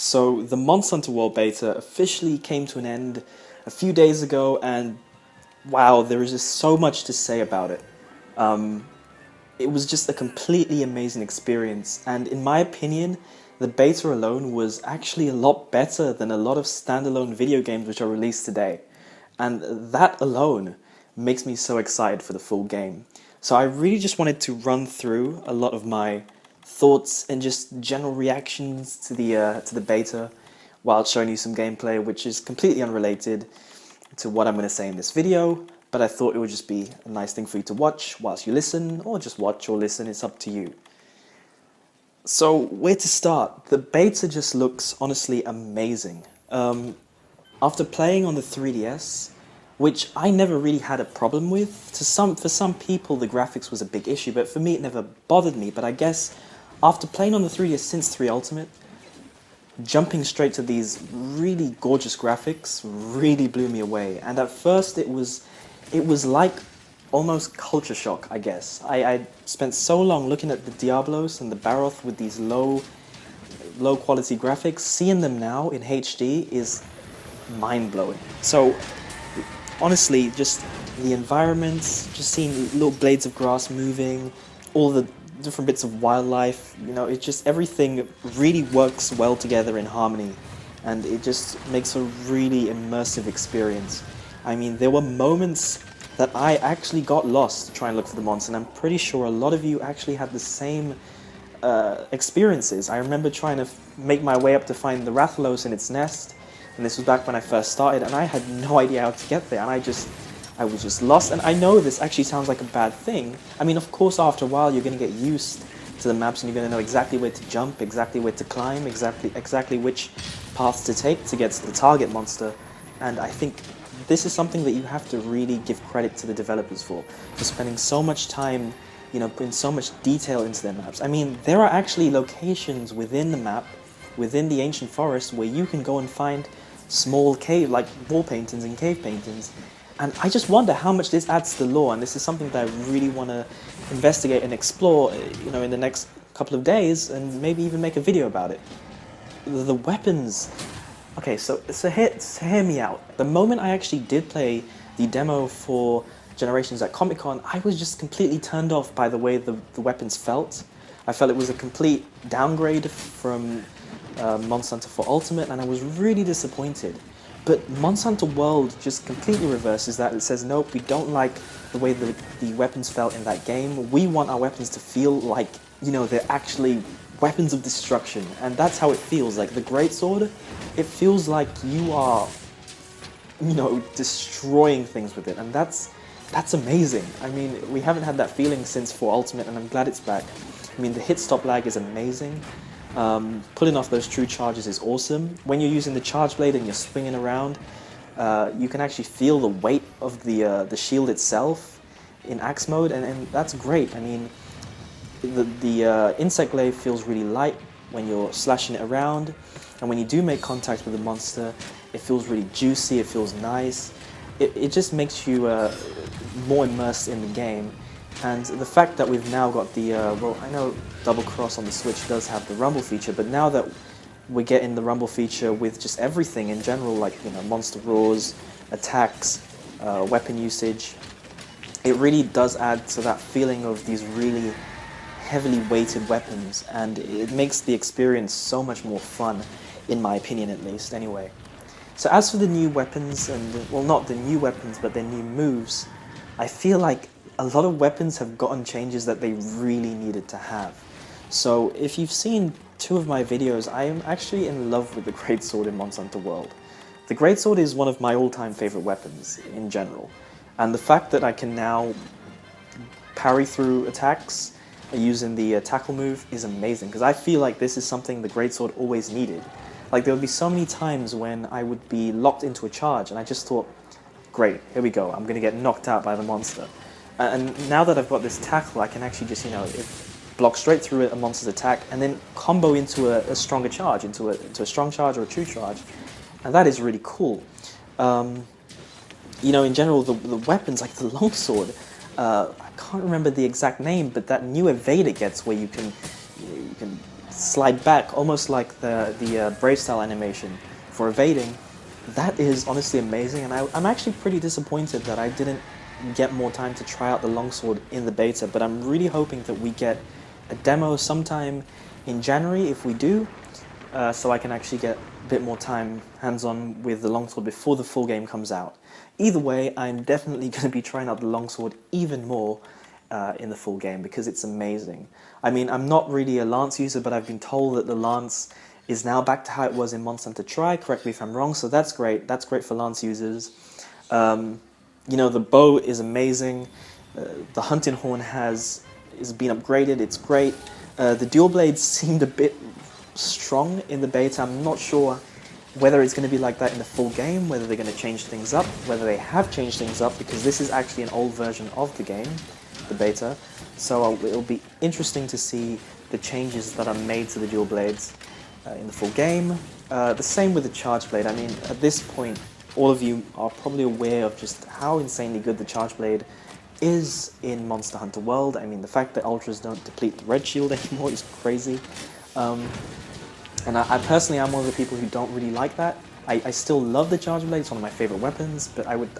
So the Monster Hunter World Beta officially came to an end a few days ago, and wow, there is just so much to say about it. It was just a completely amazing experience, and in my opinion, the beta alone was actually a lot better than a lot of standalone video games which are released today. And that alone makes me so excited for the full game. So I really just wanted to run through a lot of my thoughts and just general reactions to the beta while showing you some gameplay which is completely unrelated to what I'm going to say in this video, but I thought it would just be a nice thing for you to watch whilst you listen, or just watch or listen, it's up to you. So where to start? The beta just looks honestly amazing. After playing on the 3DS, which I never really had a problem with, for some people the graphics was a big issue, but for me it never bothered me. But I guess after playing on the 3DS since 3 Ultimate, jumping straight to these really gorgeous graphics really blew me away. And at first it was like almost culture shock, I guess. I spent so long looking at the Diablos and the Barroth with these low quality graphics. Seeing them now in HD is mind-blowing. So honestly, just the environments, just seeing little blades of grass moving, all the different bits of wildlife, it just, everything really works well together in harmony, and it just makes a really immersive experience. I mean, there were moments that I actually got lost trying to look for the monster, and I'm pretty sure a lot of you actually had the same experiences. I remember trying to make my way up to find the Rathalos in its nest, and this was back when I first started, and I had no idea how to get there, and I was just lost. And I know this actually sounds like a bad thing. I mean, of course, after a while, you're going to get used to the maps, and you're going to know exactly where to jump, exactly where to climb, exactly which paths to take to get to the target monster. And I think this is something that you have to really give credit to the developers for spending so much time, putting so much detail into their maps. I mean, there are actually locations within the map, within the ancient forest, where you can go and find small cave, like wall paintings and cave paintings. And I just wonder how much this adds to the lore, and this is something that I really want to investigate and explore, in the next couple of days, and maybe even make a video about it. The weapons. Okay, so hear me out. The moment I actually did play the demo for Generations at Comic-Con, I was just completely turned off by the way the weapons felt. I felt it was a complete downgrade from Monster Hunter 4 Ultimate, and I was really disappointed. But Monster Hunter World just completely reverses that. It says, nope, we don't like the way the weapons felt in that game. We want our weapons to feel like, they're actually weapons of destruction. And that's how it feels. Like the Greatsword, it feels like you are, destroying things with it. And that's amazing. I mean, we haven't had that feeling since 4 Ultimate, and I'm glad it's back. I mean, the hit stop lag is amazing. Pulling off those true charges is awesome. When you're using the charge blade and you're swinging around, you can actually feel the weight of the shield itself in axe mode, and that's great. I mean, the insect glaive feels really light when you're slashing it around, and when you do make contact with the monster, it feels really juicy, it feels nice. It just makes you more immersed in the game. And the fact that we've now got the, well, I know Double Cross on the Switch does have the Rumble feature, but now that we're getting the Rumble feature with just everything in general, like, monster roars, attacks, weapon usage, it really does add to that feeling of these really heavily weighted weapons, and it makes the experience so much more fun, in my opinion at least, anyway. So as for the new weapons, and, well, not the new weapons, but their new moves, I feel like a lot of weapons have gotten changes that they really needed to have. So if you've seen 2 of my videos, I am actually in love with the Greatsword in Monster Hunter World. The Greatsword is one of my all-time favorite weapons in general, and the fact that I can now parry through attacks using the tackle move is amazing, because I feel like this is something the Greatsword always needed. Like, there would be so many times when I would be locked into a charge, and I just thought, great, here we go, I'm going to get knocked out by the monster. And now that I've got this tackle, I can actually just, block straight through a monster's attack and then combo into a stronger charge, into a strong charge or a true charge. And that is really cool. In general, the weapons, like the longsword, I can't remember the exact name, but that new evade it gets where you can slide back, almost like the Brave style animation for evading. That is honestly amazing, and I'm actually pretty disappointed that I didn't get more time to try out the longsword in the beta, but I'm really hoping that we get a demo sometime in January if we do, so I can actually get a bit more time hands-on with the longsword before the full game comes out. Either way, I'm definitely going to be trying out the longsword even more in the full game because it's amazing. I mean, I'm not really a lance user, but I've been told that the lance is now back to how it was in Monster Hunter Tri. Correct me if I'm wrong, so that's great. That's great for lance users. You know, the bow is amazing. The hunting horn is been upgraded. It's great. The dual blades seemed a bit strong in the beta. I'm not sure whether it's going to be like that in the full game, whether they're going to change things up, whether they have changed things up, because this is actually an old version of the game, the beta. So it'll be interesting to see the changes that are made to the dual blades in the full game. The same with the charge blade. I mean, at this point, all of you are probably aware of just how insanely good the charge blade is in Monster Hunter World. I mean, the fact that Ultras don't deplete the red shield anymore is crazy. And I personally am one of the people who don't really like that. I still love the charge blade, it's one of my favorite weapons, but I would...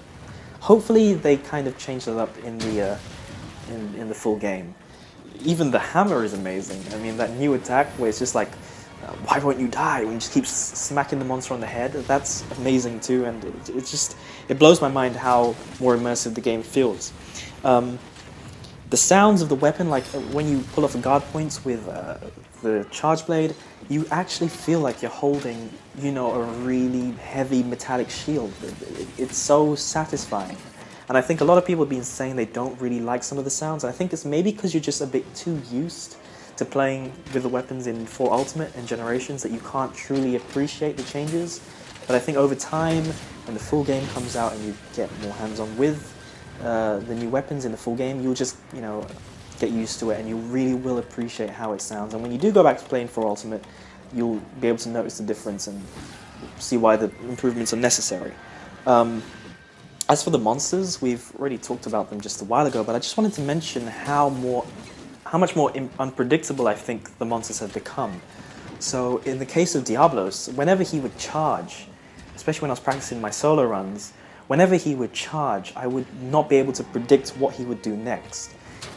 Hopefully they kind of change that up in the full game. Even the hammer is amazing. I mean, that new attack where it's just like, why won't you die? When you just keep smacking the monster on the head, that's amazing too, and it blows my mind how more immersive the game feels. The sounds of the weapon, like when you pull off the guard points with the charge blade, you actually feel like you're holding, you know, a really heavy metallic shield. It's so satisfying. And I think a lot of people have been saying they don't really like some of the sounds. I think it's maybe because you're just a bit too used to playing with the weapons in 4 Ultimate and Generations that you can't truly appreciate the changes. But I think over time, when the full game comes out and you get more hands-on with the new weapons in the full game, you'll just, you know, get used to it and you really will appreciate how it sounds. And when you do go back to playing 4 Ultimate, you'll be able to notice the difference and see why the improvements are necessary. As for the monsters, we've already talked about them just a while ago, but I just wanted to mention how much more unpredictable I think the monsters have become. So in the case of Diablos, whenever he would charge, especially when I was practicing my solo runs, whenever he would charge, I would not be able to predict what he would do next.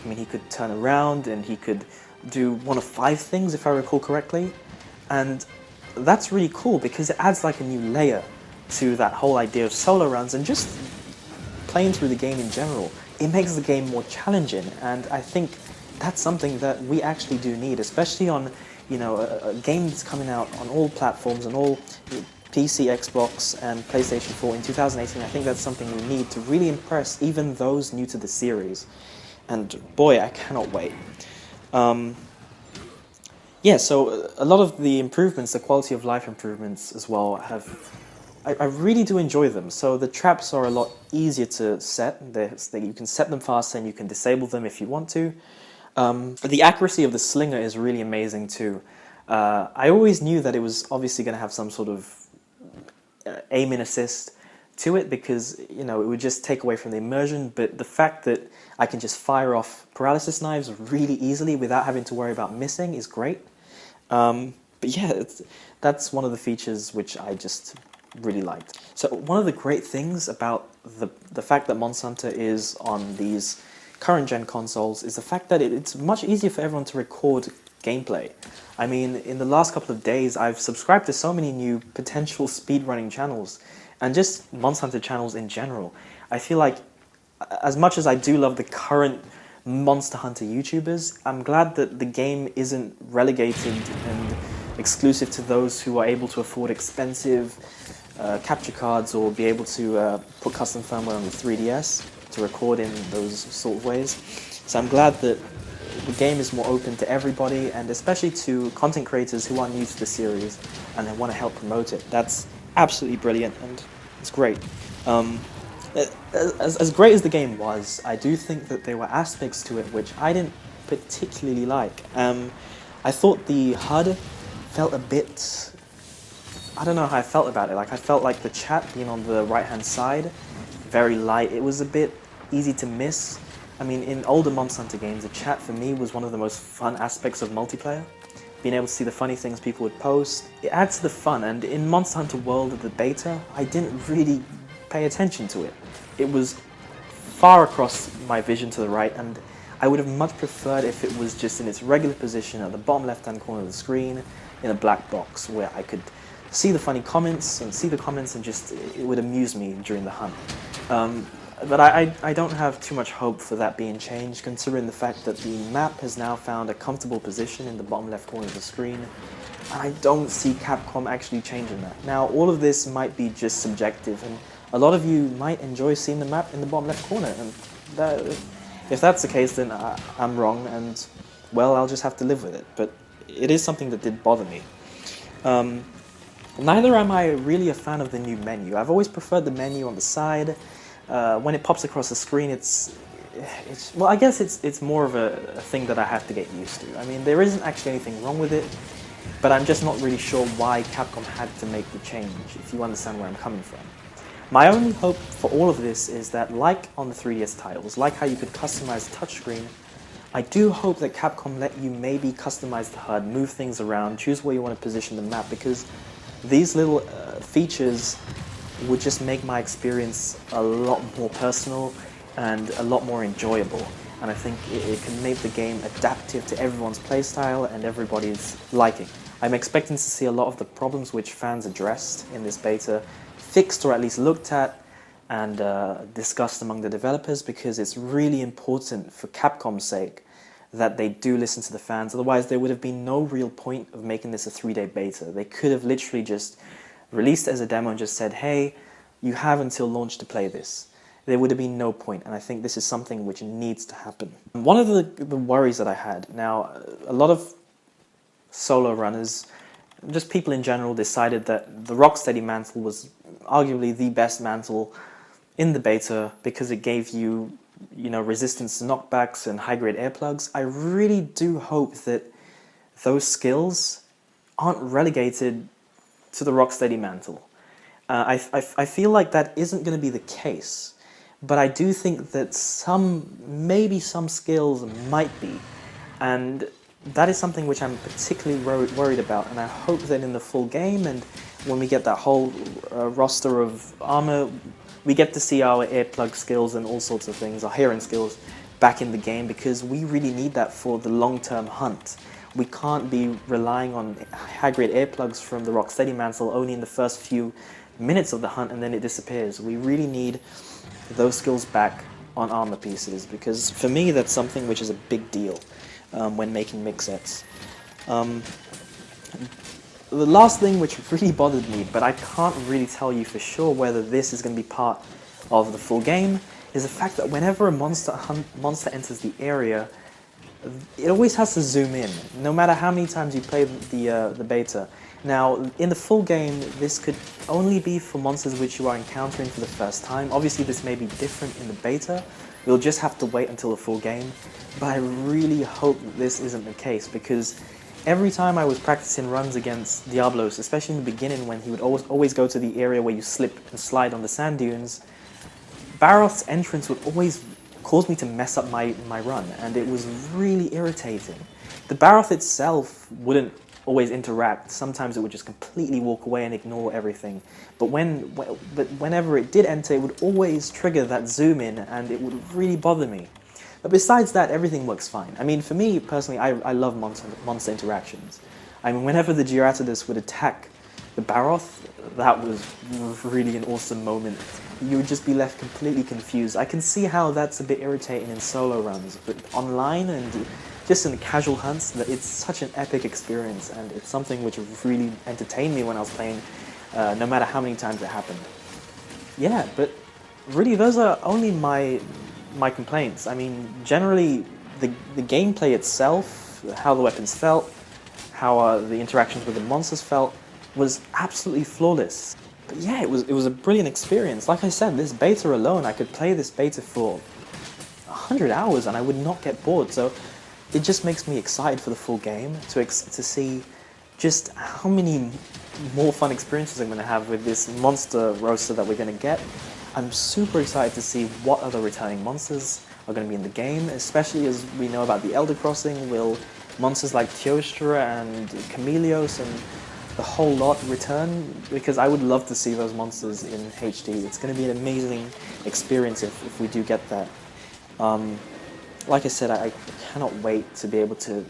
I mean, he could turn around and he could do one of 5 things, if I recall correctly. And that's really cool because it adds like a new layer to that whole idea of solo runs and just playing through the game in general. It makes the game more challenging, and I think that's something that we actually do need, especially on, you know, a game that's coming out on all platforms, on all PC, Xbox, and PlayStation 4 in 2018. I think that's something we need to really impress even those new to the series. And boy, I cannot wait. Yeah, so a lot of the improvements, the quality of life improvements as well, I really do enjoy them. So the traps are a lot easier to set. You can set them faster and you can disable them if you want to. The accuracy of the slinger is really amazing too. I always knew that it was obviously going to have some sort of aim-in assist to it because, you know, it would just take away from the immersion, but the fact that I can just fire off paralysis knives really easily without having to worry about missing is great. But yeah, that's one of the features which I just really liked. So one of the great things about the fact that Monster Hunter is on these current gen consoles is the fact that it's much easier for everyone to record gameplay. I mean, in the last couple of days, I've subscribed to so many new potential speedrunning channels and just Monster Hunter channels in general. I feel like, as much as I do love the current Monster Hunter YouTubers, I'm glad that the game isn't relegated and exclusive to those who are able to afford expensive capture cards or be able to put custom firmware on the 3DS to record in those sort of ways. So I'm glad that the game is more open to everybody, and especially to content creators who are new to the series and they want to help promote it. That's absolutely brilliant and it's great. As great as the game was, I do think that there were aspects to it which I didn't particularly like. I thought the HUD felt a bit... I don't know how I felt about it. Like, I felt like the chat being on the right-hand side, very light. It was a bit easy to miss. I mean, in older Monster Hunter games, the chat for me was one of the most fun aspects of multiplayer. being able to see the funny things people would post. It adds to the fun, and in Monster Hunter World, the beta, I didn't really pay attention to it. It was far across my vision to the right, and I would have much preferred if it was just in its regular position at the bottom left-hand corner of the screen in a black box where I could see the funny comments and just it would amuse me during the hunt. But I don't have too much hope for that being changed, considering the fact that the map has now found a comfortable position in the bottom left corner of the screen, and I don't see Capcom actually changing that. Now, all of this might be just subjective, and a lot of you might enjoy seeing the map in the bottom left corner, and if that's the case, then I'm wrong, and, well, I'll just have to live with it. But it is something that did bother me. Neither am I really a fan of the new menu. I've always preferred the menu on the side. When it pops across the screen, well, I guess it's more of a thing that I have to get used to. I mean, there isn't actually anything wrong with it, but I'm just not really sure why Capcom had to make the change, if you understand where I'm coming from. My only hope for all of this is that, like on the 3DS titles, like how you could customize the touchscreen, I do hope that Capcom let you maybe customize the HUD, move things around, choose where you want to position the map, because these little features would just make my experience a lot more personal and a lot more enjoyable. And I think it can make the game adaptive to everyone's playstyle and everybody's liking. I'm expecting to see a lot of the problems which fans addressed in this beta fixed, or at least looked at and discussed among the developers, because it's really important for Capcom's sake that they do listen to the fans. Otherwise, there would have been no real point of making this a 3-day beta. They could have literally just released it as a demo and just said, hey, you have until launch to play this. There would have been no point, and I think this is something which needs to happen. One of the worries that I had, now, a lot of solo runners, just people in general, decided that the Rocksteady mantle was arguably the best mantle in the beta because it gave you, resistance to knockbacks and high-grade air plugs. I really do hope that those skills aren't relegated to the Rocksteady mantle. I feel like that isn't going to be the case, but I do think that maybe some skills might be, and that is something which I'm particularly worried about, and I hope that in the full game, and when we get that whole roster of armor, we get to see our earplug skills and all sorts of things, our hearing skills, back in the game, because we really need that for the long-term hunt. We can't be relying on high-grade earplugs from the Rocksteady mantle only in the first few minutes of the hunt and then it disappears. We really need those skills back on armor pieces, because for me that's something which is a big deal when making mix sets. The last thing which really bothered me, but I can't really tell you for sure whether this is going to be part of the full game, is the fact that whenever a monster enters the area, it always has to zoom in, no matter how many times you play the beta. Now, in the full game, this could only be for monsters which you are encountering for the first time. Obviously, this may be different in the beta. We'll just have to wait until the full game. But I really hope that this isn't the case, because every time I was practicing runs against Diablos, especially in the beginning when he would always go to the area where you slip and slide on the sand dunes, Barroth's entrance would always cause me to mess up my run, and it was really irritating. The Barroth itself wouldn't always interact. Sometimes it would just completely walk away and ignore everything. But whenever it did enter, it would always trigger that zoom in, and it would really bother me. But besides that, everything works fine. I mean, for me personally, I love monster interactions. I mean, whenever the Gyarados would attack the Barroth, that was really an awesome moment. You would just be left completely confused. I can see how that's a bit irritating in solo runs, but online and just in casual hunts, that it's such an epic experience, and it's something which really entertained me when I was playing, no matter how many times it happened. Yeah, but really those are only my complaints. I mean, generally the gameplay itself, how the weapons felt, how the interactions with the monsters felt, was absolutely flawless. But yeah, it was a brilliant experience. Like I said, this beta alone, I could play this beta for 100 hours and I would not get bored. So it just makes me excited for the full game, to see just how many more fun experiences I'm going to have with this monster roster that we're going to get. I'm super excited to see what other returning monsters are going to be in the game, especially as we know about the Elder Crossing will monsters like Teostra and Chameleos and the whole lot return, because I would love to see those monsters in HD. It's going to be an amazing experience if we do get that. Like I said, I cannot wait to be able to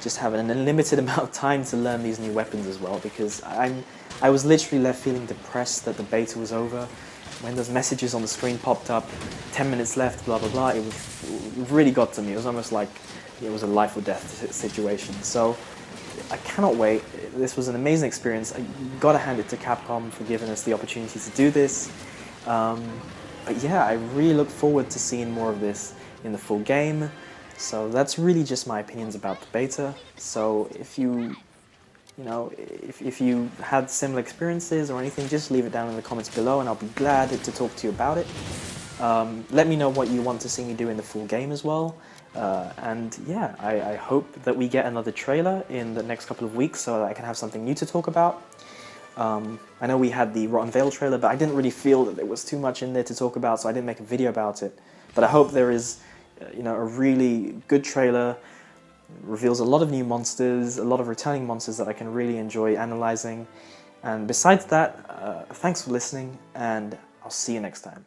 just have an unlimited amount of time to learn these new weapons as well, because I was literally left feeling depressed that the beta was over. When those messages on the screen popped up, 10 minutes left, blah blah blah, it really got to me. It was almost like it was a life or death situation. So I cannot wait. This was an amazing experience. I gotta hand it to Capcom for giving us the opportunity to do this. But yeah, I really look forward to seeing more of this in the full game. So that's really just my opinions about the beta. So if you had similar experiences or anything, just leave it down in the comments below and I'll be glad to talk to you about it. Let me know what you want to see me do in the full game as well. And yeah, I hope that we get another trailer in the next couple of weeks so that I can have something new to talk about. I know we had the Rotten Vale trailer, but I didn't really feel that there was too much in there to talk about, so I didn't make a video about it. But I hope there is a really good trailer. Reveals a lot of new monsters, a lot of returning monsters that I can really enjoy analyzing. And besides that, thanks for listening, and I'll see you next time.